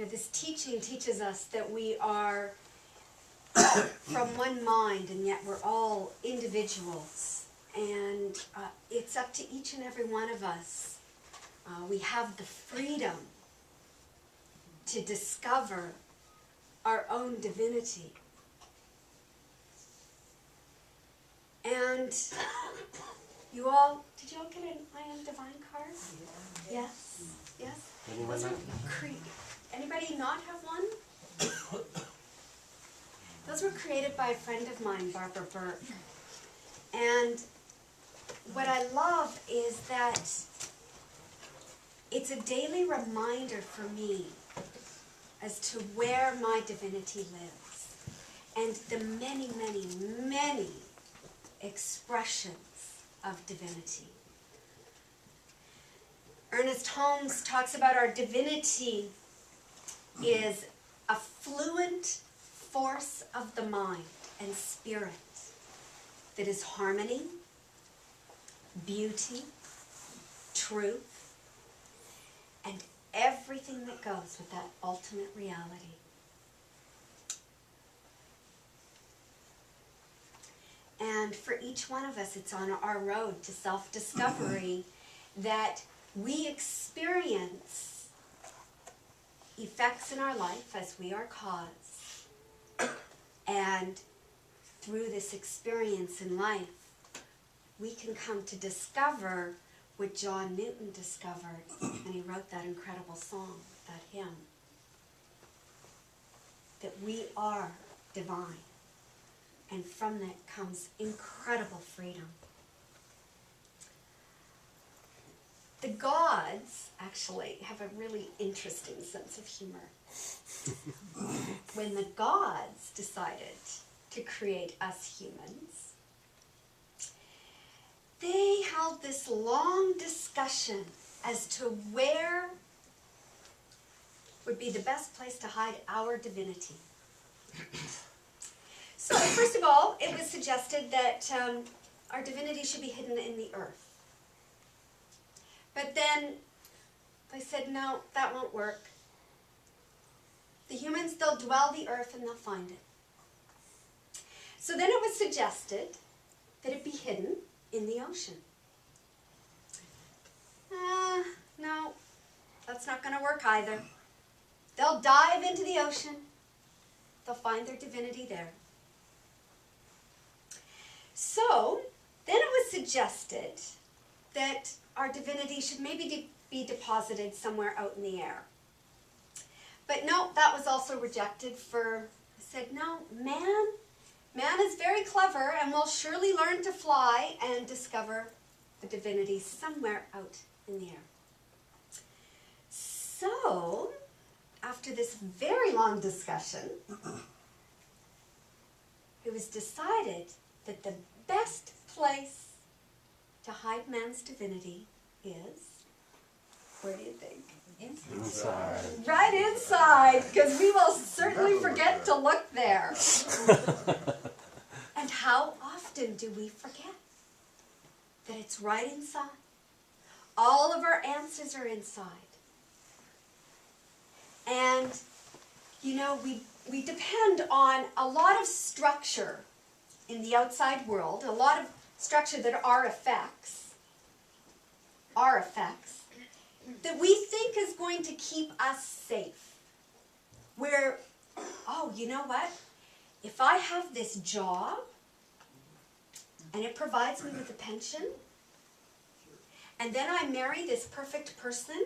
this teaching teaches us that we are from one mind, and yet we're all individuals. And it's up to each and every one of us. We have the freedom to discover our own divinity. And you all, did you all get an I Am Divine card? Yes? Yes? Those are anybody not have one? Those were created by a friend of mine, Barbara Burke. And what I love is that it's a daily reminder for me as to where my divinity lives and the many, many, many expressions of divinity. Ernest Holmes talks about our divinity is a fluent force of the mind and spirit that is harmony, beauty, truth, and everything that goes with that ultimate reality. And for each one of us, it's on our road to self-discovery that we experience effects in our life as we are cause. And through this experience in life, we can come to discover what John Newton discovered, and he wrote that incredible song, that hymn, that we are divine. And from that comes incredible freedom. The gods actually have a really interesting sense of humor. When the gods decided to create us humans, they held this long discussion as to where would be the best place to hide our divinity. So, first of all, it was suggested that our divinity should be hidden in the earth. But then they said, no, that won't work. The humans, they'll dwell the earth and they'll find it. So then it was suggested that it be hidden in the ocean. No, that's not going to work either. They'll dive into the ocean. They'll find their divinity there. So then it was suggested that our divinity should maybe be deposited somewhere out in the air. But no, that was also rejected I said, no, man is very clever and will surely learn to fly and discover the divinity somewhere out in the air. So, after this very long discussion, it was decided that the best place to hide man's divinity is, where do you think? Inside. Right inside, because we will certainly forget to look there. And how often do we forget that it's right inside? All of our answers are inside. And, we depend on a lot of structure in the outside world, a lot of structure that are effects, that we think is going to keep us safe. Where, oh, you know what? If I have this job, and it provides me with a pension, and then I marry this perfect person,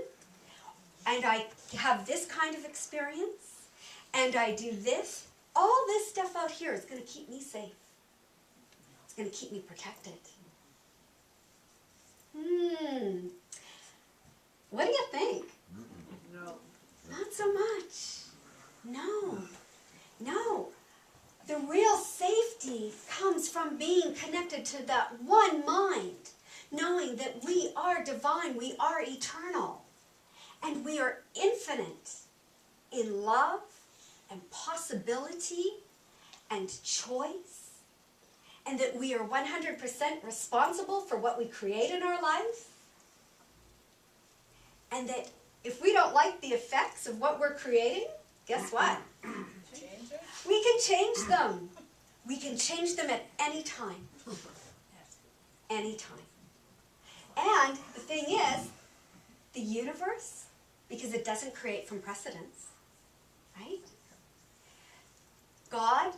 and I have this kind of experience, and I do this, all this stuff out here is going to keep me safe. It's going to keep me protected. What do you think? No. Not so much. No. The real safety comes from being connected to that one mind, knowing that we are divine, we are eternal, and we are infinite in love and possibility and choice, and that we are 100% responsible for what we create in our life, and that if we don't like the effects of what we're creating, guess what? Change it? We can change them. We can change them at any time. Any time. And the thing is, the universe, because it doesn't create from precedence, right? God,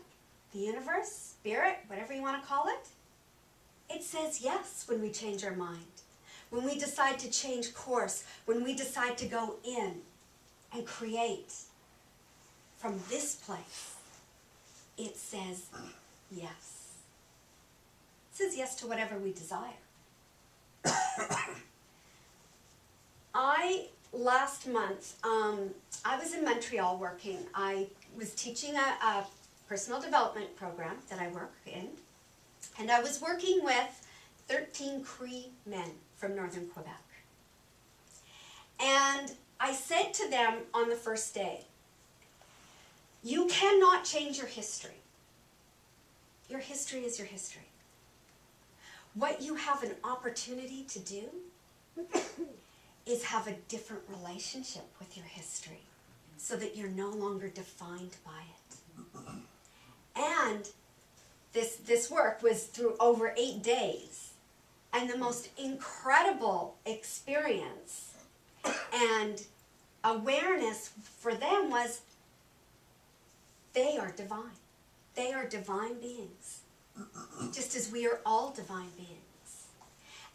the universe, spirit, whatever you want to call it, it says yes when we change our mind. When we decide to change course, when we decide to go in and create from this place, it says yes. It says yes to whatever we desire. Last month, I was in Montreal working. I was teaching a personal development program that I work in, and I was working with 13 Cree men from northern Quebec. And I said to them on the first day, you cannot change your history. Your history is your history. What you have an opportunity to do is have a different relationship with your history so that you're no longer defined by it. And this work was through over 8 days. And the most incredible experience and awareness for them was they are divine. They are divine beings, just as we are all divine beings.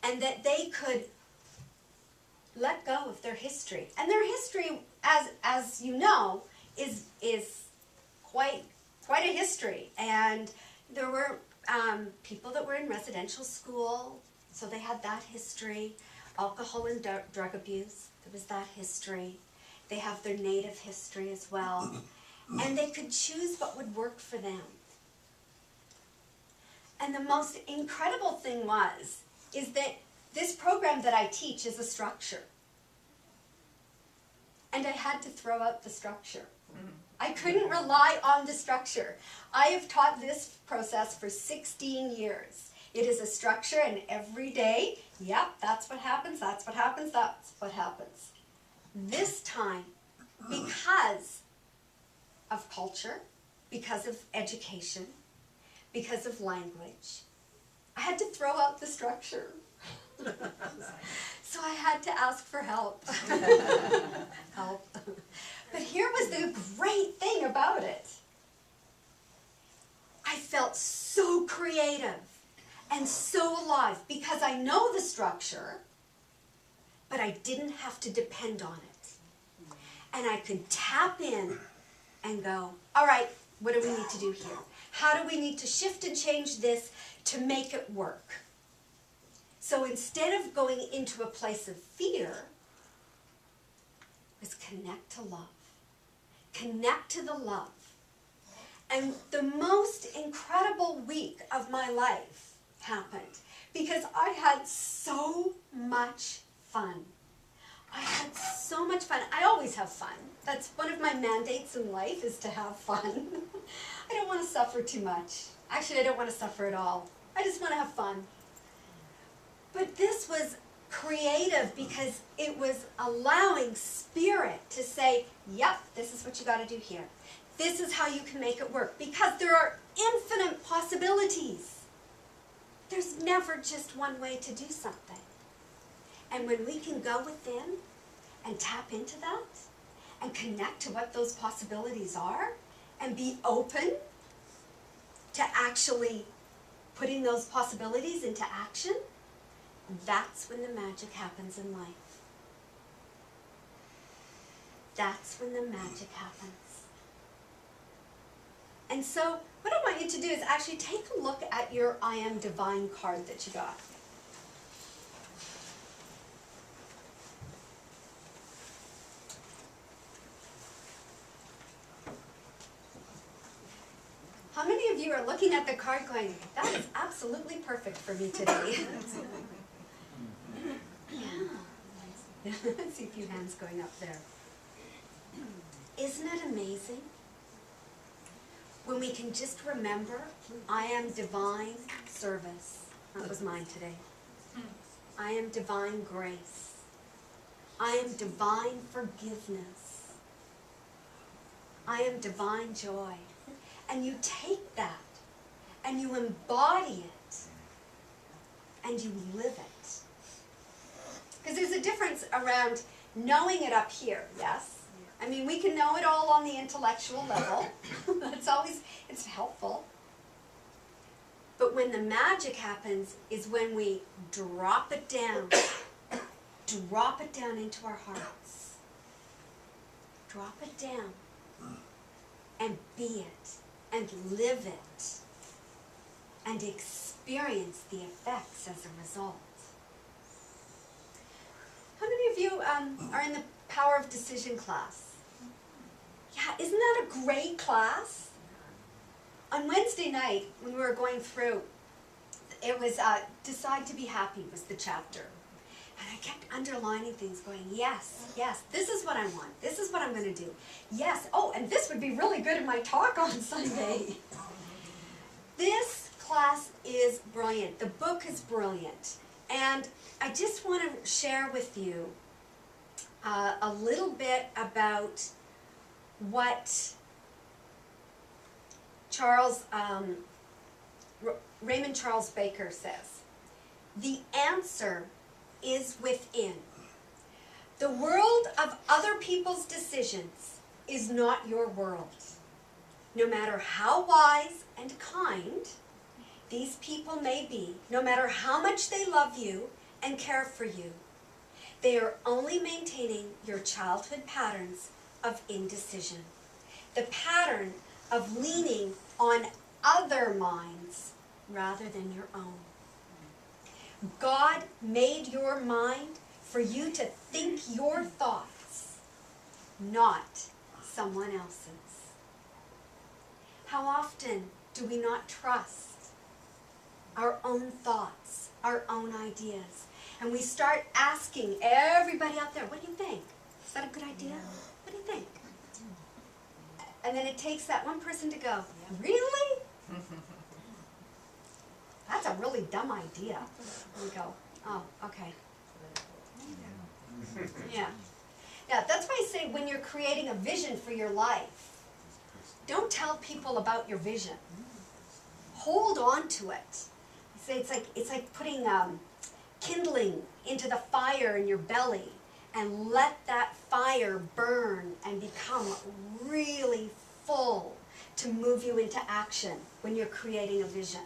And that they could let go of their history. And their history, as you know, is quite a history. And there were people that were in residential school, so they had that history. Alcohol and drug abuse, there was that history. They have their native history as well. And they could choose what would work for them. And the most incredible thing is that this program that I teach is a structure. And I had to throw out the structure. I couldn't rely on the structure. I have taught this process for 16 years. It is a structure, and every day, yep, that's what happens, that's what happens, that's what happens. This time, because of culture, because of education, because of language, I had to throw out the structure. So I had to ask for help. Help. But here was the great thing about it. I felt so creative and so alive because I know the structure, but I didn't have to depend on it. And I could tap in and go, all right, what do we need to do here? How do we need to shift and change this to make it work? So instead of going into a place of fear, was connect to love. Connect to the love. And the most incredible week of my life happened because I had so much fun. I had so much fun. I always have fun. That's one of my mandates in life, is to have fun. I don't want to suffer too much. Actually, I don't want to suffer at all. I just want to have fun. But this was creative because it was allowing spirit to say, yep, this is what you got to do here. This is how you can make it work. Because there are infinite possibilities. There's never just one way to do something. And when we can go within and tap into that and connect to what those possibilities are and be open to actually putting those possibilities into action, that's when the magic happens in life. That's when the magic happens. And so what I want you to do is actually take a look at your I Am Divine card that you got. How many of you are looking at the card going, that is absolutely perfect for me today? Yeah. I see a few hands going up there. Isn't it amazing? When we can just remember, I am divine service. That was mine today. I am divine grace. I am divine forgiveness. I am divine joy. And you take that and you embody it and you live it. Because there's a difference around knowing it up here, yes? I mean, we can know it all on the intellectual level. It's helpful. But when the magic happens is when we drop it down into our hearts. Drop it down and be it and live it and experience the effects as a result. How many of you are in the Power of Decision class? Yeah, isn't that a great class? On Wednesday night, when we were going through, it was Decide to be Happy was the chapter. And I kept underlining things going, yes, yes, this is what I want. This is what I'm going to do. Yes, oh, and this would be really good in my talk on Sunday. This class is brilliant. The book is brilliant. And I just want to share with you a little bit about what Raymond Charles Baker says. The answer is within. The world of other people's decisions is not your world. No matter how wise and kind these people may be, no matter how much they love you and care for you, they are only maintaining your childhood patterns of indecision. The pattern of leaning on other minds rather than your own. God made your mind for you to think your thoughts, not someone else's. How often do we not trust our own thoughts, our own ideas? And we start asking everybody out there, what do you think? Is that a good idea? What do you think? And then it takes that one person to go, really? That's a really dumb idea. And we go, oh, okay. Yeah. Yeah, that's why I say when you're creating a vision for your life, don't tell people about your vision. Hold on to it. It's like putting kindling into the fire in your belly and let that fire burn and become really full to move you into action when you're creating a vision.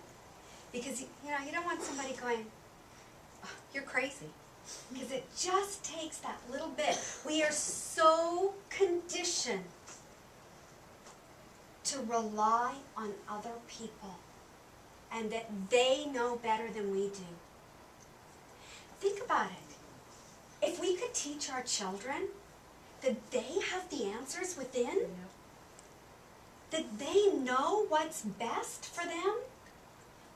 Because you don't want somebody going, oh, you're crazy. Because it just takes that little bit. We are so conditioned to rely on other people and that they know better than we do. Think about it. If we could teach our children that they have the answers within, that they know what's best for them,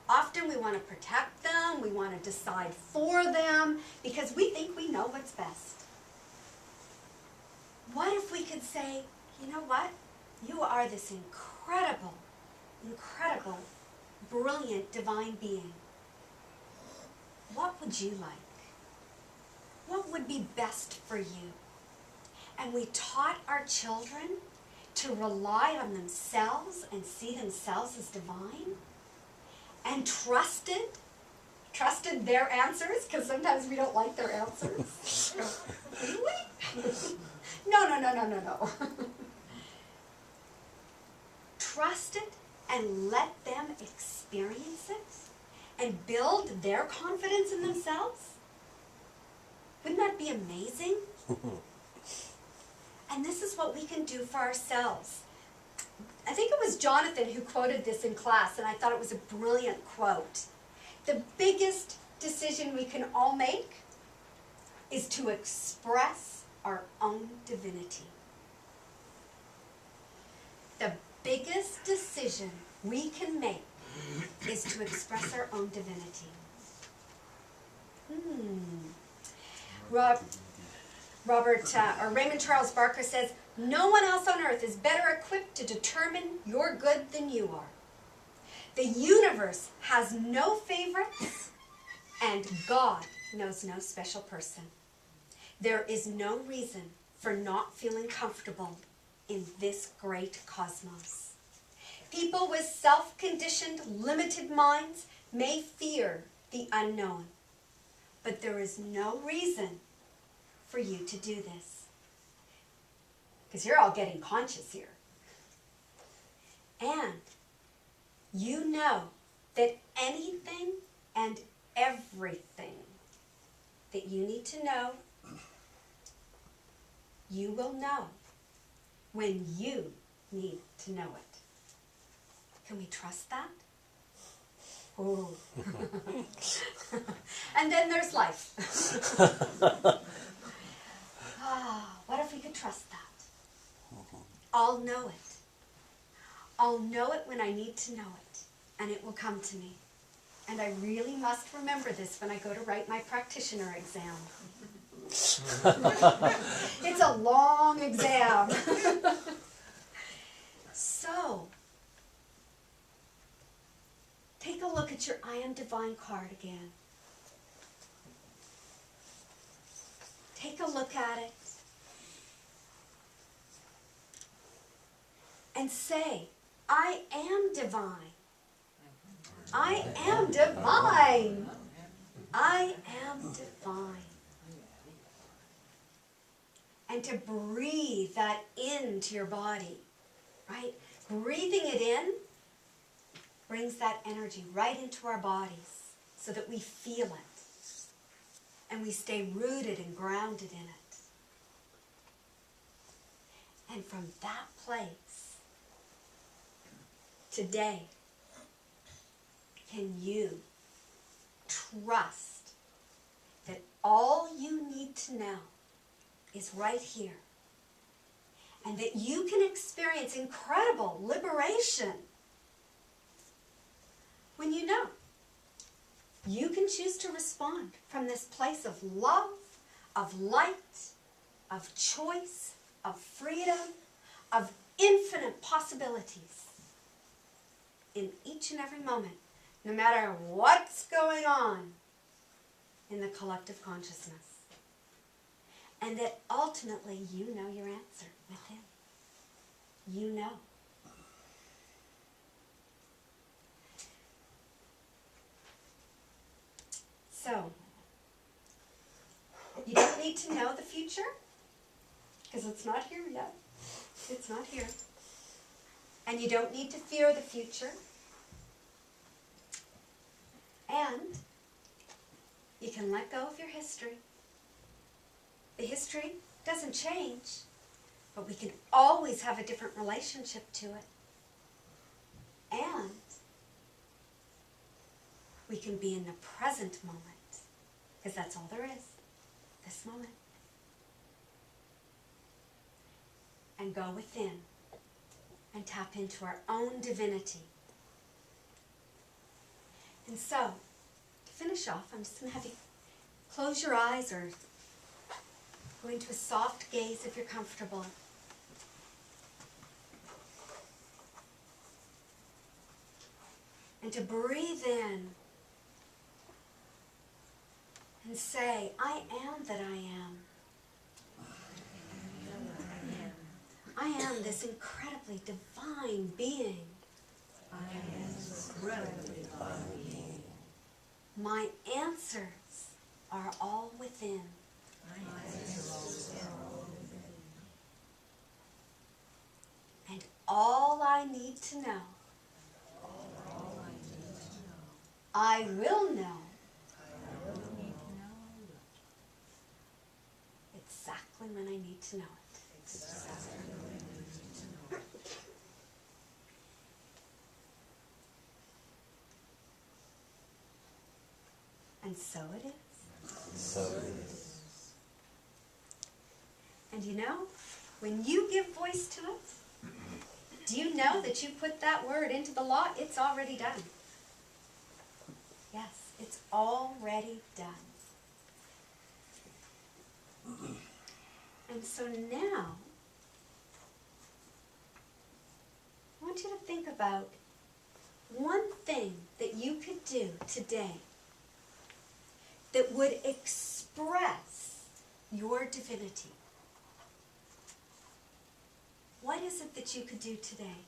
often we want to protect them, we want to decide for them, because we think we know what's best. What if we could say, you know what? You are this incredible, incredible, brilliant divine being. What would you like? What would be best for you? And we taught our children to rely on themselves and see themselves as divine, and trusted their answers, because sometimes we don't like their answers. Really? No. Trust it and let them experience it and build their confidence in themselves. Wouldn't that be amazing? And this is what we can do for ourselves. I think it was Jonathan who quoted this in class, and I thought it was a brilliant quote. The biggest decision we can all make is to express our own divinity. The biggest decision we can make is to express our own divinity. Raymond Charles Barker says, no one else on earth is better equipped to determine your good than you are. The universe has no favorites, and God knows no special person. There is no reason for not feeling comfortable in this great cosmos. People with self-conditioned, limited minds may fear the unknown, but there is no reason for you to do this. Because you're all getting conscious here. And you know that anything and everything that you need to know, you will know when you need to know it. Can we trust that? Oh. And then there's life. What if we could trust that? I'll know it. I'll know it when I need to know it, and it will come to me. And I really must remember this when I go to write my practitioner exam. It's a long exam. So, take a look at your I Am Divine card again. Take a look at it. And say, I am divine. I am divine. I am divine. And to breathe that into your body, right? Breathing it in brings that energy right into our bodies so that we feel it. And we stay rooted and grounded in it. And from that place, today, can you trust that all you need to know is right here, and that you can experience incredible liberation when you know? You can choose to respond from this place of love, of light, of choice, of freedom, of infinite possibilities in each and every moment, no matter what's going on in the collective consciousness. And that ultimately you know your answer within. You know. So, you don't need to know the future, because it's not here yet. It's not here. And you don't need to fear the future. And you can let go of your history. The history doesn't change, but we can always have a different relationship to it. And we can be in the present moment, because that's all there is, this moment. And go within and tap into our own divinity. And so, to finish off, I'm just going to have you close your eyes or go into a soft gaze if you're comfortable. And to breathe in and say, I am that I am. I am this incredibly divine being. I am this incredibly divine being. My answers are all within. My answers are all within. And all I need to know, All I need to know, I will know I will need to know exactly when I need to know it. exactly what I need to know. And so it is. So it is. And you know, when you give voice to it, do you know that you put that word into the law? It's already done. Yes, it's already done. And so now, I want you to think about one thing that you could do today that would express your divinity. What is it that you could do today?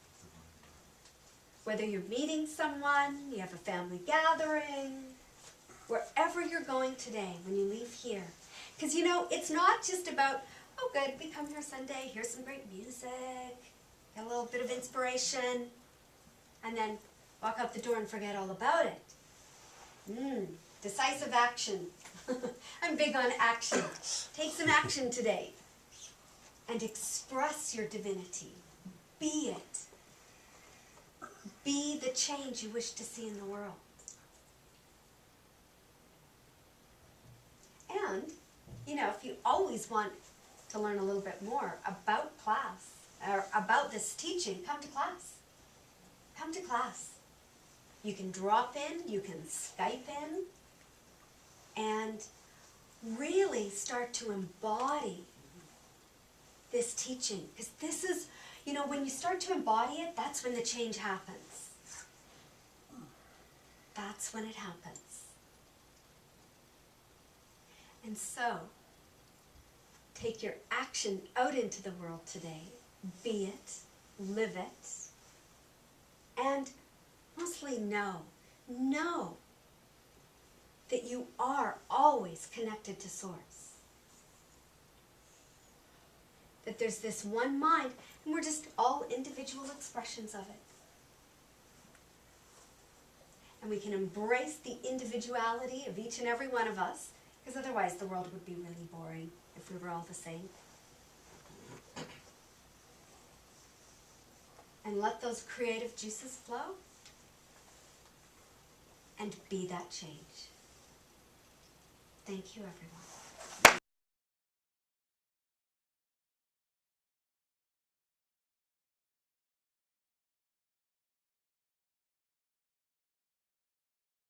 Whether you're meeting someone, you have a family gathering, wherever you're going today when you leave here. Because you know, it's not just about, oh good, we come here Sunday, here's some great music, get a little bit of inspiration, and then walk out the door and forget all about it. Decisive action. I'm big on action. Take some action today and express your divinity. Be it. Be the change you wish to see in the world. And, you know, if you always want to learn a little bit more about class, or about this teaching, come to class. Come to class. You can drop in, you can Skype in, and really start to embody this teaching. Because this is, you know, when you start to embody it, that's when the change happens. That's when it happens. And so, take your action out into the world today. Be it, live it, and mostly know that you are always connected to Source. That there's this one mind, and we're just all individual expressions of it. And we can embrace the individuality of each and every one of us, because otherwise the world would be really boring if we were all the same. And let those creative juices flow, and be that change. Thank you, everyone.